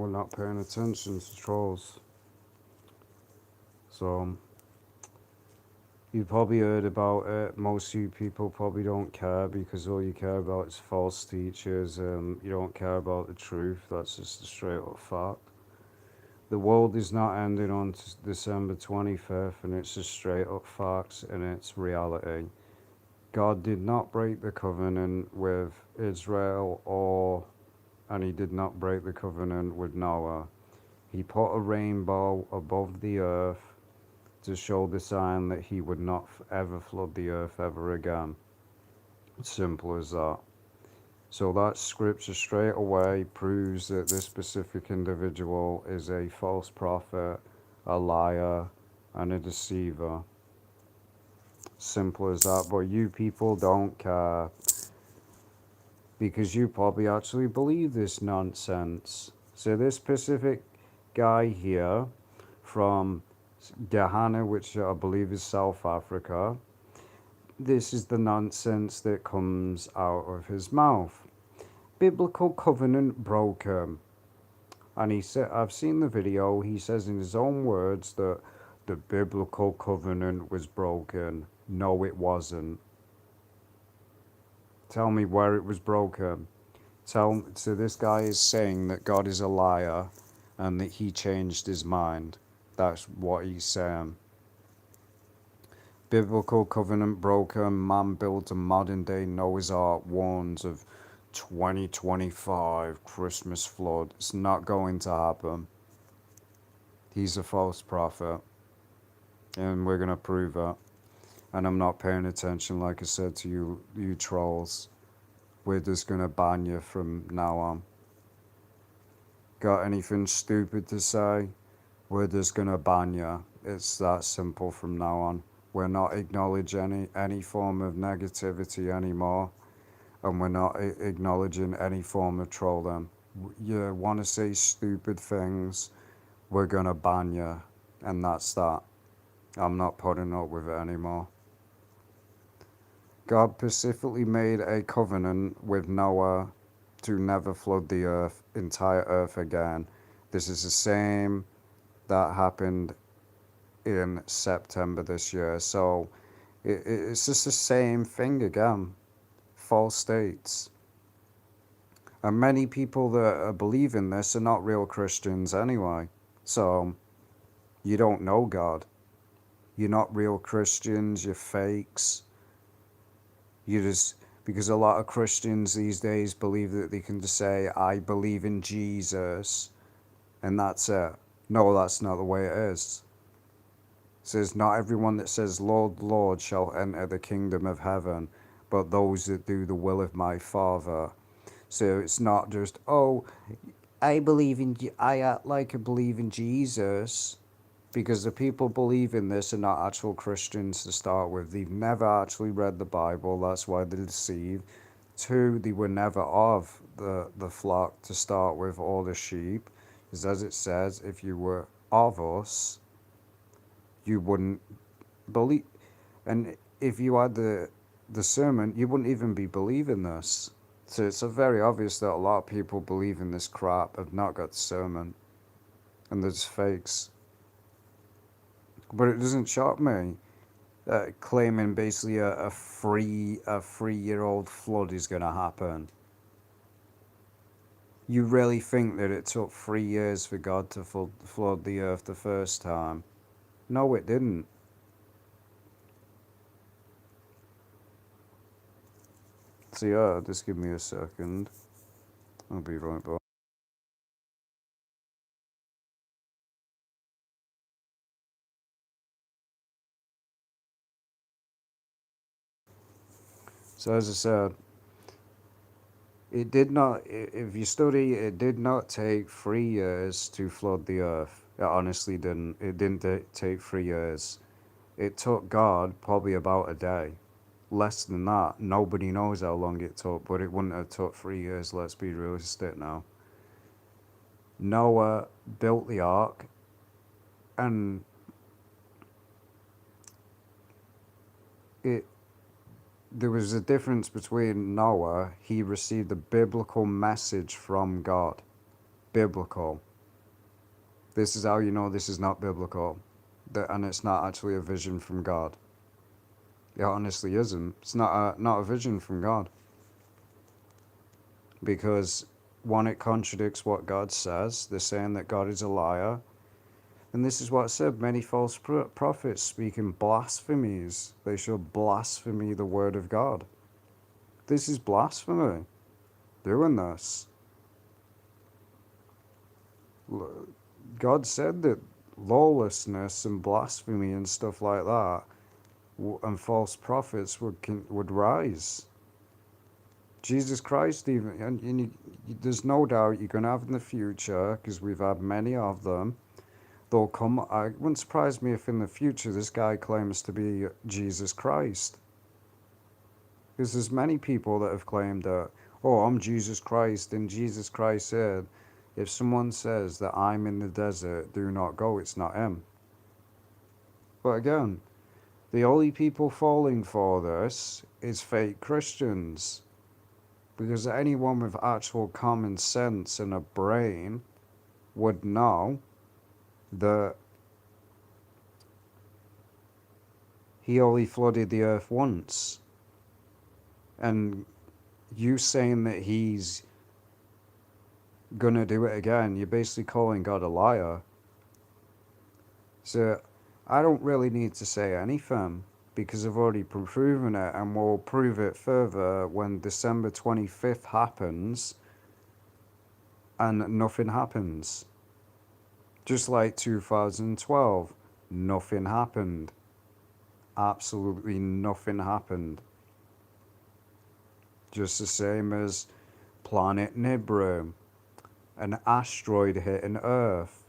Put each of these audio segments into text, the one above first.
we're not paying attention to trolls. So, you probably heard about it. Most of you people probably don't care because all you care about is false teachers. You don't care about the truth. That's just a straight up fact. The world is not ending on December 25th, and it's just straight up facts and it's reality. God did not break the covenant with Israel, and he did not break the covenant with Noah. He put a rainbow above the earth to show the sign that he would not ever flood the earth ever again. Simple as that. So that scripture straight away proves that this specific individual is a false prophet, a liar, and a deceiver. Simple as that. But you people don't care because you probably actually believe this nonsense. So this specific guy here from Ghana, which I believe is South Africa, this is the nonsense that comes out of his mouth. Biblical covenant broken. And he said, I've seen the video, he says in his own words that the biblical covenant was broken. No, it wasn't. Tell me where it was broken. So this guy is saying that God is a liar and that he changed his mind. That's what he's saying. Biblical covenant broken, man builds a modern day Noah's Ark, warns of 2025 Christmas flood. It's not going to happen. He's a false prophet, and we're going to prove it. And I'm not paying attention, like I said to you trolls. We're just going to ban you from now on. Got anything stupid to say? We're just going to ban you. It's that simple from now on. We're not acknowledging any form of negativity anymore, and we're not acknowledging any form of trolling. You want to say stupid things, we're going to ban you, and that's that. I'm not putting up with it anymore. God specifically made a covenant with Noah to never flood the entire earth again. This is the same that happened in September this year. So it's just the same thing again. False dates. And many people that believe in this are not real Christians anyway. So you don't know God. You're not real Christians, you're fakes. You just, because a lot of Christians these days believe that they can just say, I believe in Jesus, and that's it. No, that's not the way it is. It says, not everyone that says, Lord, Lord, shall enter the kingdom of heaven, but those that do the will of my Father. So it's not just, oh, I act like I believe in Jesus, because the people believe in this are not actual Christians to start with. They've never actually read the Bible, that's why they're deceived. Two, they were never of the flock to start with, or the sheep. Because as it says, if you were of us, you wouldn't believe. And if you had the discernment, you wouldn't even be believing this. So it's very obvious that a lot of people believe in this crap, have not got discernment, and they're just fakes. But it doesn't shock me claiming basically a 3-year-old flood is going to happen. You really think that it took 3 years for God to flood the earth the first time? No, it didn't. So yeah, just give me a second. I'll be right back. So as I said, it did not, if you study, it did not take 3 years to flood the earth. It honestly didn't. It didn't take 3 years. It took God probably about a day. Less than that. Nobody knows how long it took, but it wouldn't have took 3 years, let's be realistic now. Noah built the ark, and it there was a difference between Noah. He received a biblical message from God. Biblical. This is how you know this is not biblical, and it's not actually a vision from God. It honestly isn't. It's not a vision from God, because one, it contradicts what God says. They're saying that God is a liar, and this is what it said: many false prophets speaking blasphemies. They shall blaspheme the word of God. This is blasphemy. Doing this. God said that lawlessness and blasphemy and stuff like that and false prophets would rise. Jesus Christ, even, there's no doubt you're going to have in the future, because we've had many of them. They'll come. It wouldn't surprise me if in the future this guy claims to be Jesus Christ, because there's many people that have claimed that, oh, I'm Jesus Christ, and Jesus Christ said, if someone says that I'm in the desert, do not go, it's not him. But again, the only people falling for this is fake Christians. Because anyone with actual common sense and a brain would know that he only flooded the earth once. And you saying that he's gonna do it again, you're basically calling God a liar. So I don't really need to say anything, because I've already proven it, and we'll prove it further when December 25th happens and nothing happens. Just like 2012, nothing happened. Absolutely nothing happened. Just the same as Planet Nibiru, an asteroid hitting Earth,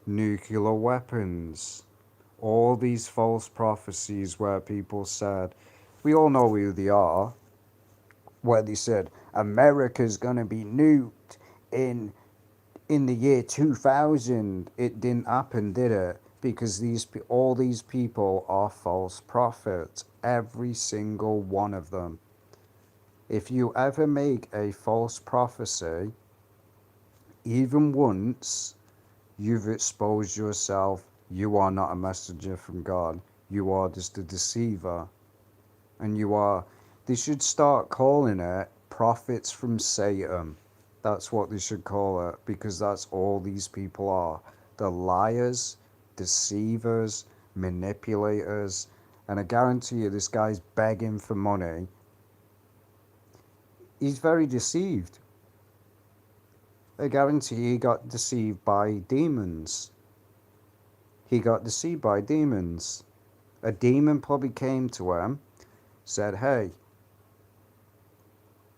nuclear weapons, all these false prophecies where people said, we all know who they are, where they said America's gonna be nuked in the year 2000. It didn't happen, did it? Because all these people are false prophets, every single one of them. If you ever make a false prophecy, even once, you've exposed yourself. You are not a messenger from God. You are just a deceiver. And they should start calling it prophets from Satan. That's what they should call it, because that's all these people are. They're liars, deceivers, manipulators. And I guarantee you, this guy's begging for money. He's very deceived. I guarantee he got deceived by demons. He got deceived by demons. A demon probably came to him, said, hey,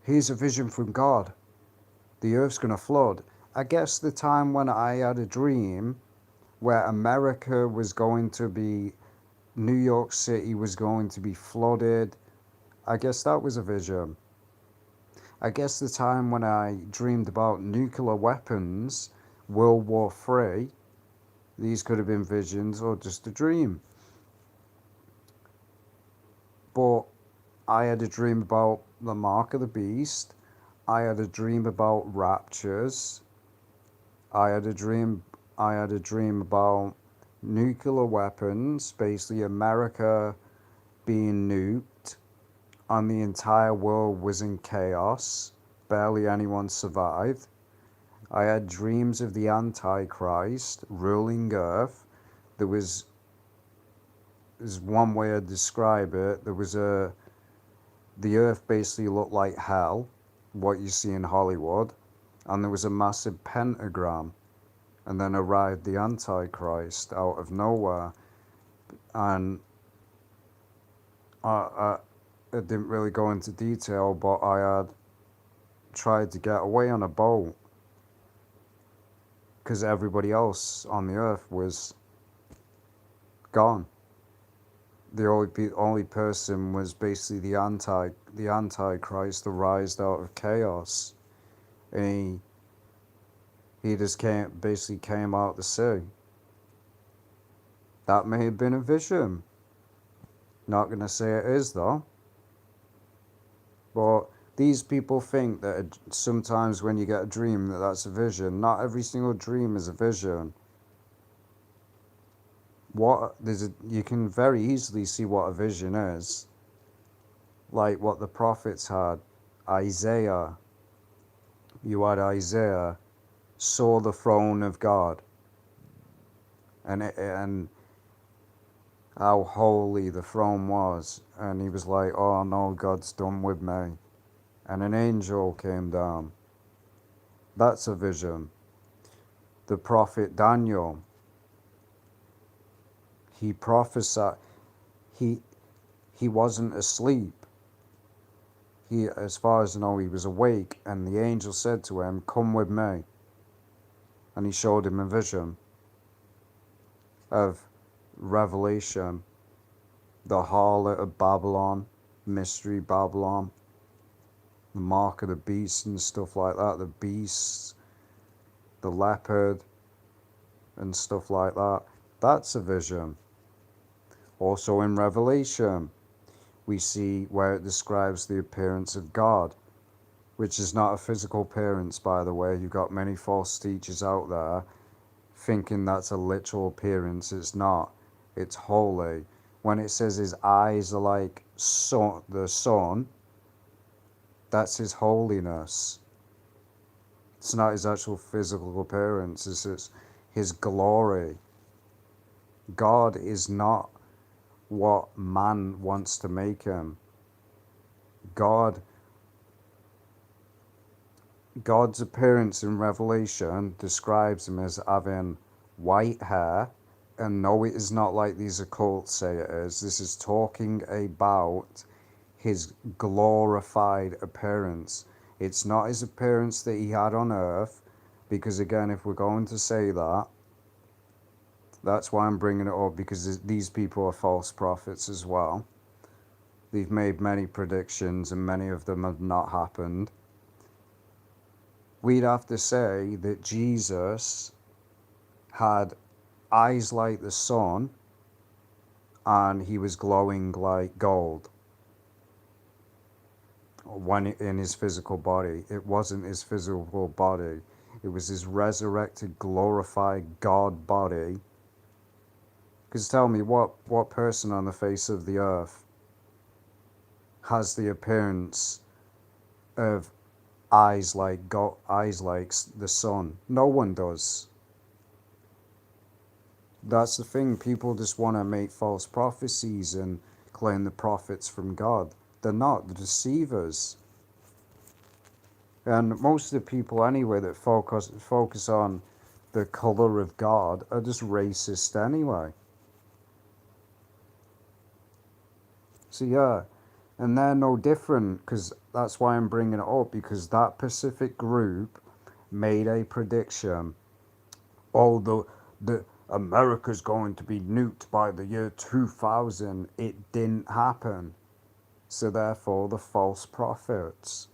here's a vision from God. The earth's going to flood. I guess the time when I had a dream where America was going to be, New York City was going to be flooded, I guess that was a vision. I guess the time when I dreamed about nuclear weapons, World War III, these could have been visions or just a dream. But I had a dream about the mark of the beast. I had a dream about raptures. I had a dream about nuclear weapons, basically America being nuked, and the entire world was in chaos. Barely anyone survived. I had dreams of the Antichrist ruling Earth. There's one way to describe it. The Earth basically looked like hell, what you see in Hollywood, and there was a massive pentagram. And then arrived the Antichrist out of nowhere, and I didn't really go into detail, but I had tried to get away on a boat because everybody else on the earth was gone. The only person was basically the Antichrist, the rise out of chaos, and he just basically came out the sea. That may have been a vision. Not gonna say it is though. But these people think that sometimes when you get a dream that's a vision. Not every single dream is a vision. You can very easily see what a vision is, like what the prophets had. Isaiah, you had Isaiah saw the throne of God, and how holy the throne was, and he was like, "Oh no, God's done with me," and an angel came down. That's a vision. The prophet Daniel, he prophesied. He he wasn't asleep. He, as far as I know, he was awake, and the angel said to him, "Come with me," and he showed him a vision of Revelation, the harlot of Babylon, mystery Babylon, the mark of the beast and stuff like that, the beasts, the leopard, and stuff like that. That's a vision. Also in Revelation, we see where it describes the appearance of God, which is not a physical appearance, by the way. You've got many false teachers out there thinking that's a literal appearance. It's not. It's holy. When it says his eyes are like the sun, that's his holiness. It's not his actual physical appearance, it's his glory. God is not what man wants to make him. God's appearance in Revelation describes him as having white hair, and no, it is not like these occults say it is. This is talking about his glorified appearance. It's not his appearance that he had on earth, because again, if we're going to say that, that's why I'm bringing it up, because these people are false prophets as well. They've made many predictions and many of them have not happened. We'd have to say that Jesus had eyes like the sun and he was glowing like gold when in his physical body. It wasn't his physical body. It was his resurrected, glorified God body. Because tell me, what person on the face of the earth has the appearance of eyes like the sun? No one does. That's the thing. People just want to make false prophecies and claim the prophets from God. They're not. They're deceivers. And most of the people anyway that focus on the color of God are just racist anyway. So yeah, and they're no different, because that's why I'm bringing it up, because that Pacific group made a prediction. Oh, the America's going to be nuked by the year 2000. It didn't happen. So therefore, the false prophets.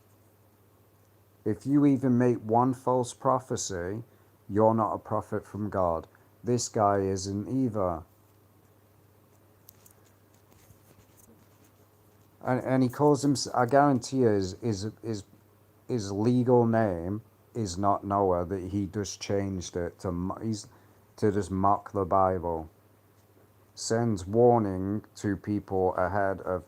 If you even make one false prophecy, you're not a prophet from God. This guy isn't either. And he calls him, I guarantee you, his legal name is not Noah, that he just changed it to just mock the Bible. Sends warning to people ahead of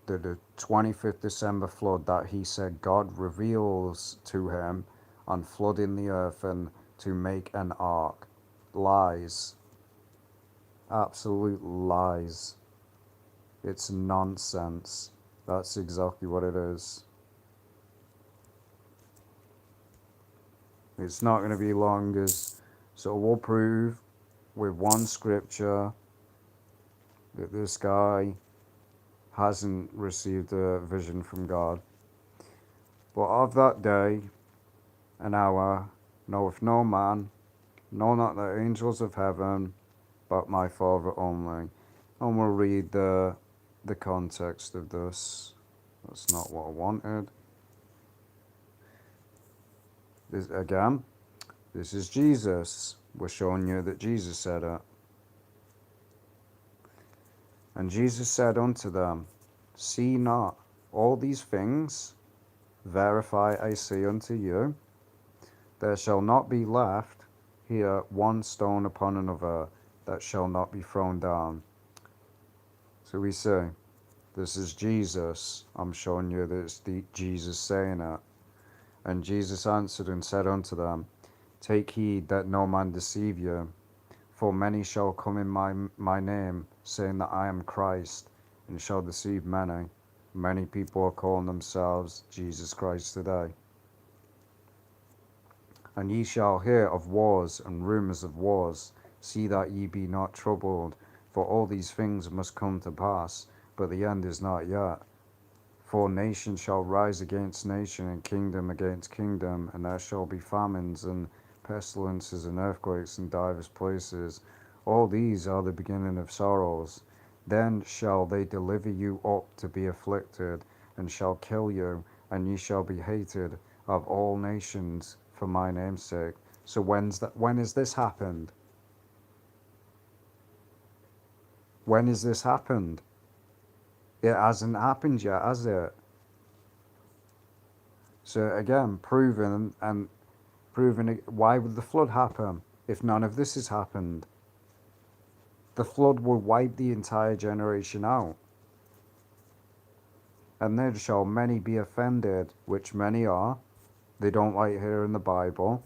the 25th December flood that he said God reveals to him on flooding the earth and to make an ark. Lies. Absolute lies. It's nonsense. That's exactly what it is. It's not going to be long, so we'll prove with one scripture that this guy hasn't received a vision from God. But of that day and hour knoweth no man, no, not the angels of heaven, but my Father only. And we'll read the context of this. That's not what I wanted. This is Jesus. We're showing you that Jesus said it. And Jesus said unto them, See not all these things, verify I say unto you, there shall not be left here one stone upon another, that shall not be thrown down. So we say, this is Jesus. I'm showing you that it's Jesus saying it. And Jesus answered and said unto them, take heed that no man deceive you. For many shall come in my name, saying that I am Christ, and shall deceive many. Many people are calling themselves Jesus Christ today. And ye shall hear of wars and rumours of wars. See that ye be not troubled, for all these things must come to pass, but the end is not yet. For nation shall rise against nation, and kingdom against kingdom, and there shall be famines and pestilences and earthquakes in divers places. All these are the beginning of sorrows. Then shall they deliver you up to be afflicted, and shall kill you, and ye shall be hated of all nations for my name's sake. So when has this happened? When has this happened? It hasn't happened yet, has it? So again, proving it, why would the flood happen if none of this has happened? The flood will wipe the entire generation out. And then shall many be offended, which many are. They don't like hearing the Bible,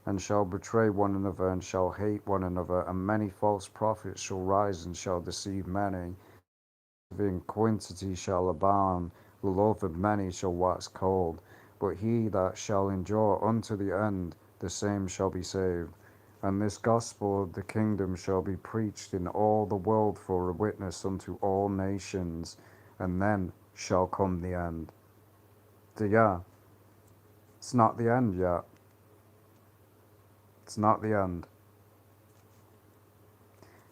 and shall betray one another, and shall hate one another, and many false prophets shall rise and shall deceive many. In quantity shall abound, the love of many shall wax cold. But he that shall endure unto the end, the same shall be saved. And this gospel of the kingdom shall be preached in all the world for a witness unto all nations, and then shall come the end. So yeah, it's not the end yet. It's not the end.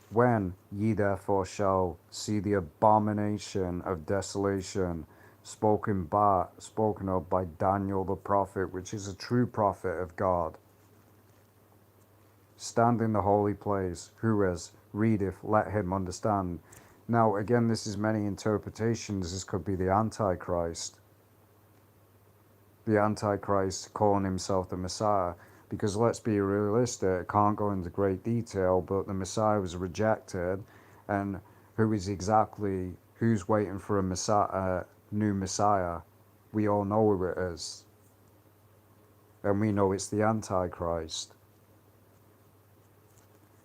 When ye therefore shall see the abomination of desolation spoken of by Daniel the prophet, which is a true prophet of God, stand in the holy place, who is readeth, let him understand. Now again, this is many interpretations. This could be the Antichrist. The Antichrist calling himself the Messiah. Because let's be realistic, I can't go into great detail, but the Messiah was rejected, and who's waiting for a Messiah, new Messiah? We all know who it is, and we know it's the Antichrist.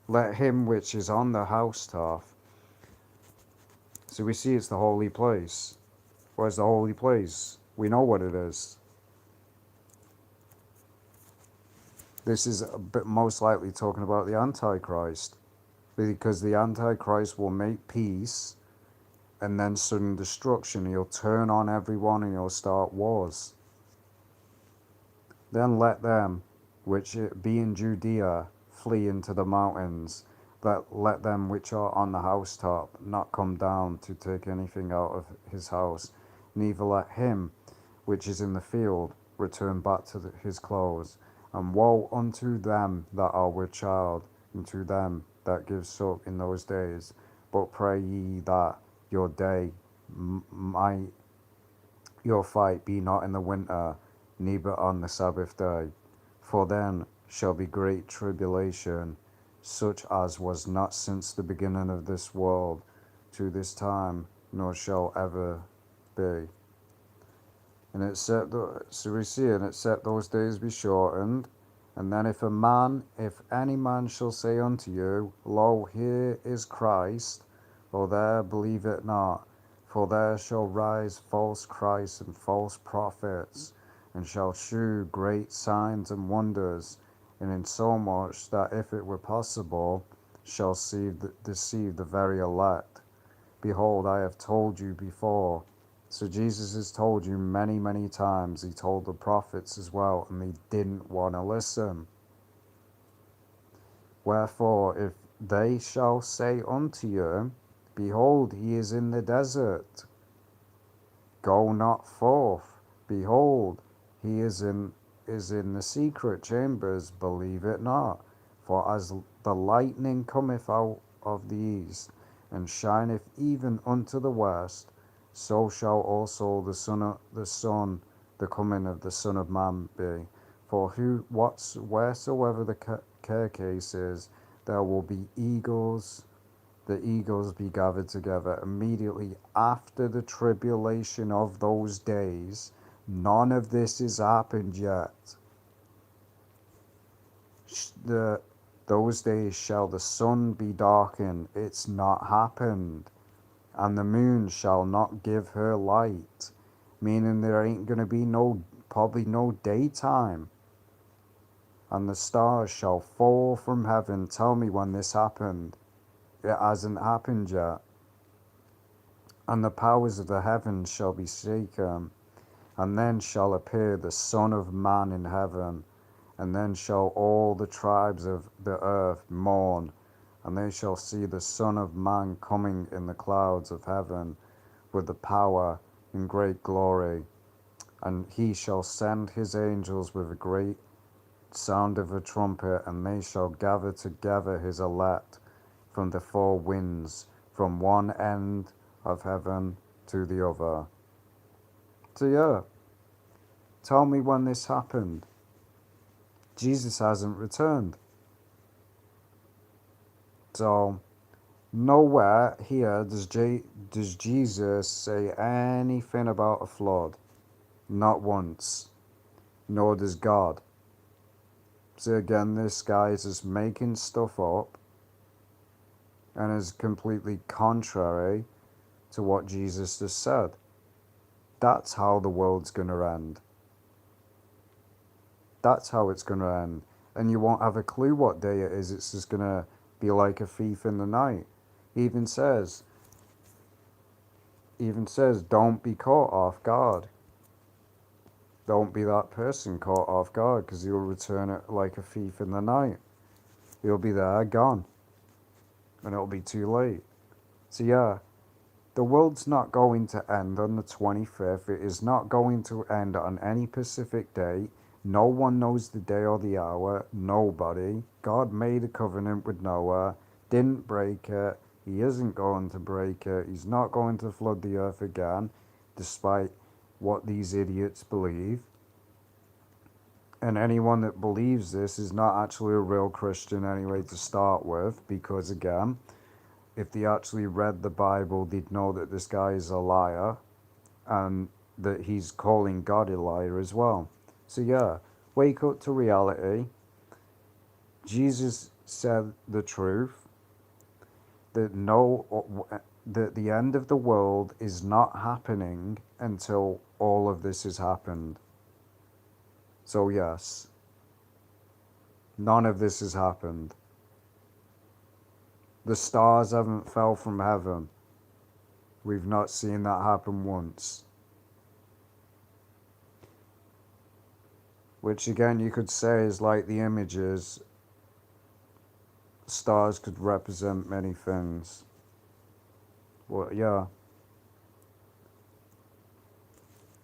Let him which is on the housetop. So we see it's the holy place. Where's the holy place? We know what it is. This is most likely talking about the Antichrist, because the Antichrist will make peace and then sudden destruction. He'll turn on everyone and he'll start wars. Then let them which be in Judea flee into the mountains. Let them which are on the housetop not come down to take anything out of his house, neither let him which is in the field return back to his clothes. And woe unto them that are with child, and to them that give suck in those days. But pray ye that your day your fight be not in the winter, neither on the Sabbath day. For then shall be great tribulation, such as was not since the beginning of this world to this time, nor shall ever be. And it said, so we see, and it said those days be shortened. And then if any man shall say unto you, Lo, here is Christ, or there, believe it not. For there shall rise false Christs and false prophets, and shall shew great signs and wonders, and insomuch that if it were possible, shall deceive the very elect. Behold, I have told you before. So Jesus has told you many, many times. He told the prophets as well, and they didn't want to listen. Wherefore, if they shall say unto you, Behold, he is in the desert, go not forth. Behold, he is in the secret chambers, believe it not. For as the lightning cometh out of the east, and shineth even unto the west, so shall also the coming of the Son of Man be. For wheresoever the carcase is, there will be eagles, the eagles be gathered together immediately after the tribulation of those days. None of this has happened yet. Those days shall the sun be darkened. It's not happened. And the moon shall not give her light. Meaning there ain't going to be probably no daytime. And the stars shall fall from heaven. Tell me when this happened. It hasn't happened yet. And the powers of the heavens shall be shaken. And then shall appear the Son of Man in heaven. And then shall all the tribes of the earth mourn. And they shall see the Son of Man coming in the clouds of heaven with the power and great glory. And he shall send his angels with a great sound of a trumpet, and they shall gather together his elect from the four winds, from one end of heaven to the other. So yeah, tell me when this happened. Jesus hasn't returned. So nowhere here does Jesus say anything about a flood. Not once. Nor does God. So again, this guy is just making stuff up and is completely contrary to what Jesus just said. That's how the world's going to end. That's how it's going to end. And you won't have a clue what day it is. It's just going to be like a thief in the night. He even says, don't be caught off guard. Don't be that person caught off guard, because he'll return it like a thief in the night. He'll be there, gone. And it'll be too late. So yeah, the world's not going to end on the 25th. It is not going to end on any specific date. No one knows the day or the hour. Nobody. God made a covenant with Noah. Didn't break it. He isn't going to break it. He's not going to flood the earth again, despite what these idiots believe. And anyone that believes this is not actually a real Christian anyway to start with, because again, if they actually read the Bible, they'd know that this guy is a liar and that he's calling God a liar as well. So yeah, wake up to reality. Jesus said the truth, that that the end of the world is not happening until all of this has happened. So yes, none of this has happened. The stars haven't fell from heaven. We've not seen that happen once. Which again you could say is like the images. Stars could represent many things. Well, yeah.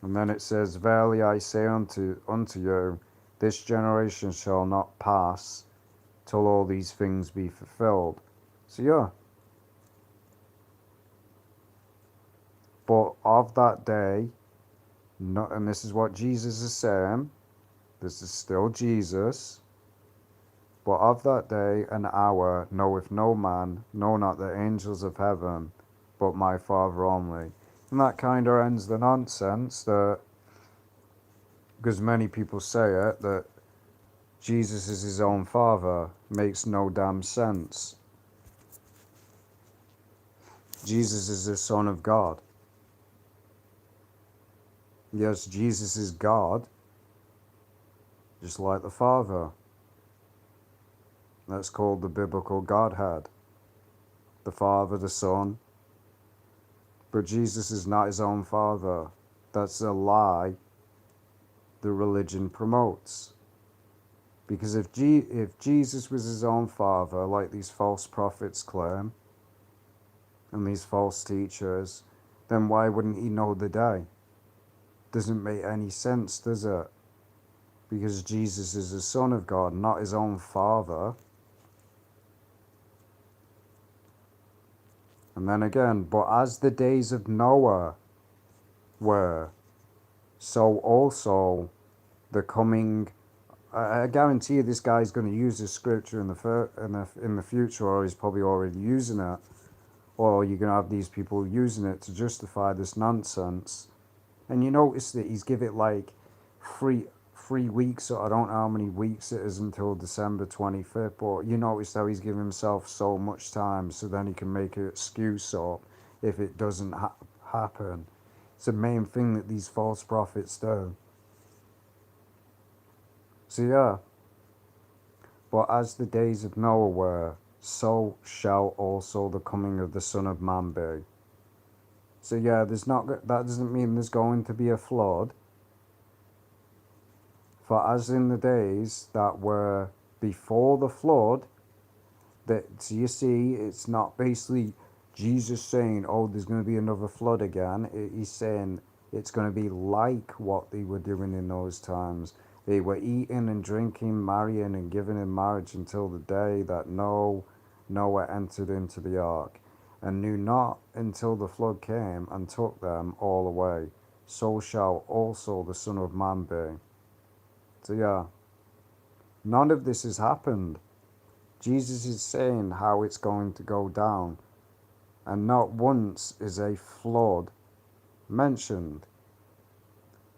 And then it says, verily I say unto you, this generation shall not pass till all these things be fulfilled. So yeah. But of that day, and this is what Jesus is saying, this is still Jesus, but of that day and hour knoweth no man, no not the angels of heaven, but my Father only. And that kind of ends the nonsense that, because many people say it, that Jesus is his own Father. Makes no damn sense. Jesus is the Son of God. Yes, Jesus is God, just like the Father. That's called the biblical Godhead. The Father, the Son. But Jesus is not his own Father. That's a lie the religion promotes. Because if Jesus was his own Father, like these false prophets claim, and these false teachers, then why wouldn't he know the day? Doesn't make any sense, does it? Because Jesus is the Son of God, not his own Father. And then again, but as the days of Noah were, so also the coming I guarantee you this guy's going to use this scripture in the future, or he's probably already using it, or you're going to have these people using it to justify this nonsense. And you notice that he's give it like three weeks, or I don't know how many weeks it is until December 25th, but you notice how he's giving himself so much time so then he can make an excuse up if it doesn't happen. It's the main thing that these false prophets do. So yeah, but as the days of Noah were, so shall also the coming of the Son of Man be. So yeah, that doesn't mean there's going to be a flood. For as in the days that were before the flood, that so you see, it's not basically Jesus saying, "Oh, there's going to be another flood again." He's saying it's going to be like what they were doing in those times. They were eating and drinking, marrying and giving in marriage until the day that Noah entered into the ark, and knew not until the flood came and took them all away. So shall also the Son of Man be. So yeah, none of this has happened. Jesus is saying how it's going to go down, and not once is a flood mentioned.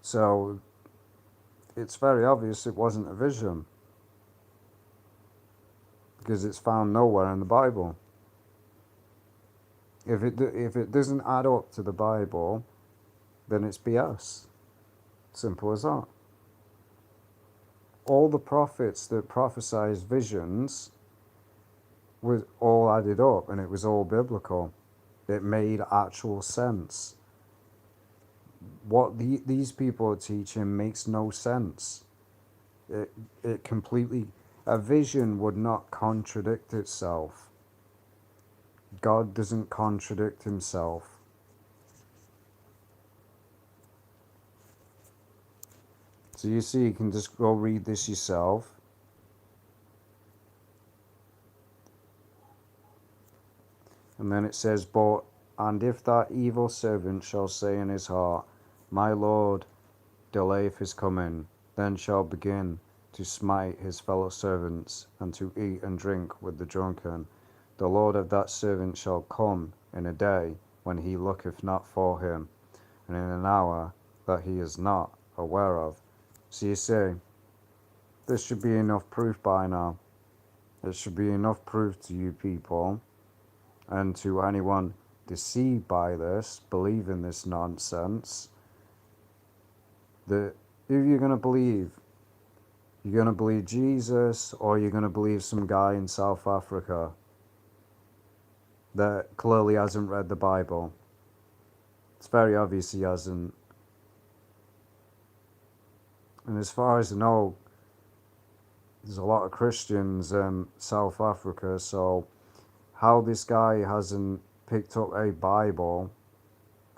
So it's very obvious it wasn't a vision, because it's found nowhere in the Bible. If it doesn't add up to the Bible, then it's BS. Simple as that. All the prophets that prophesied visions was all added up, and it was all biblical. It made actual sense. What these people are teaching makes no sense. It completely, a vision would not contradict itself. God doesn't contradict himself. So you see, you can just go read this yourself. And then it says, "But, and if that evil servant shall say in his heart, My Lord delayeth his coming, then shall begin to smite his fellow servants, and to eat and drink with the drunken, the Lord of that servant shall come in a day when he looketh not for him, and in an hour that he is not aware of." So you see, this should be enough proof by now. It should be enough proof to you people, and to anyone deceived by this, believing this nonsense, that if you're going to believe, you're going to believe Jesus, or you're going to believe some guy in South Africa that clearly hasn't read the Bible. It's very obvious he hasn't. And as far as I know, there's a lot of Christians in South Africa, so how this guy hasn't picked up a Bible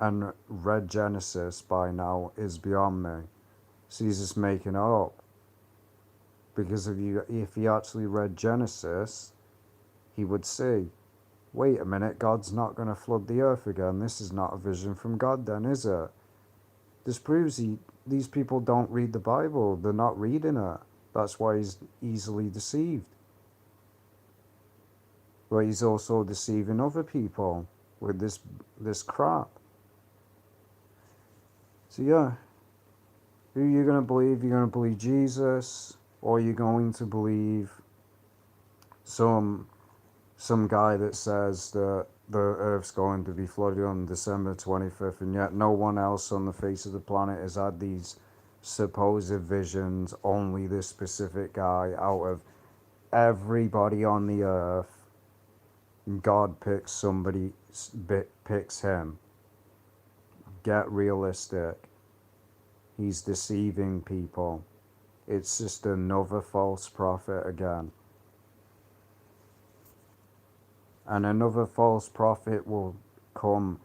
and read Genesis by now is beyond me. So he's just making it up. Because if he actually read Genesis, he would see, wait a minute, God's not going to flood the earth again. This is not a vision from God then, is it? This proves these people don't read the Bible. They're not reading it. That's why he's easily deceived. But he's also deceiving other people with this crap. So yeah, who are you going to believe? You're going to believe Jesus, or you're going to believe some guy that says that the Earth's going to be flooded on December 25th, and yet no one else on the face of the planet has had these supposed visions. Only this specific guy out of everybody on the Earth. God picks somebody, picks him. Get realistic. He's deceiving people. It's just another false prophet again. And another false prophet will come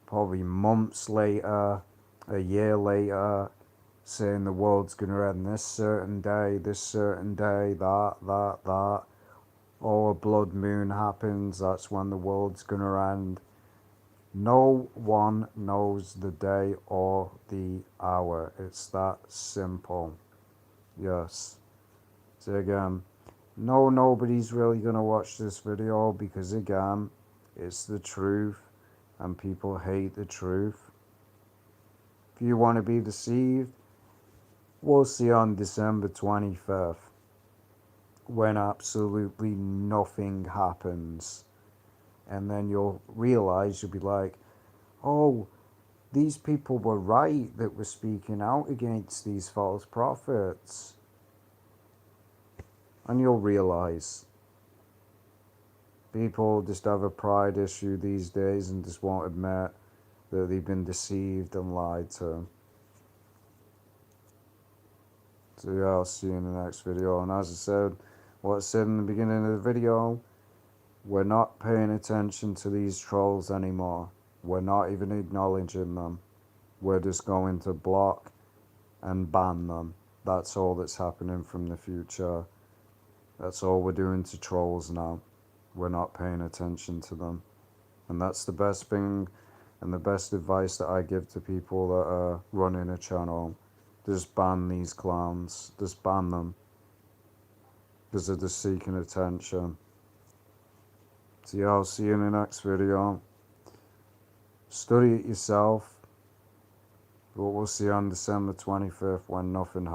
probably months later, a year later, saying the world's going to end this certain day, that. Or a blood moon happens, that's when the world's going to end. No one knows the day or the hour. It's that simple. Yes. So again, no, nobody's really gonna watch this video because again, it's the truth and people hate the truth. If you want to be deceived, we'll see on December 25th when absolutely nothing happens. And then you'll realize, you'll be like, oh, these people were right that were speaking out against these false prophets. And you'll realize people just have a pride issue these days and just won't admit that they've been deceived and lied to. So yeah, I'll see you in the next video. And as I said, what I said in the beginning of the video, we're not paying attention to these trolls anymore. We're not even acknowledging them. We're just going to block and ban them. That's all that's happening from the future. That's all we're doing to trolls now. We're not paying attention to them. And that's the best thing and the best advice that I give to people that are running a channel. Just ban these clowns. Just ban them. Because they're just seeking attention. So yeah, I'll see you in the next video. Study it yourself. But we'll see you on December 25th when nothing happens.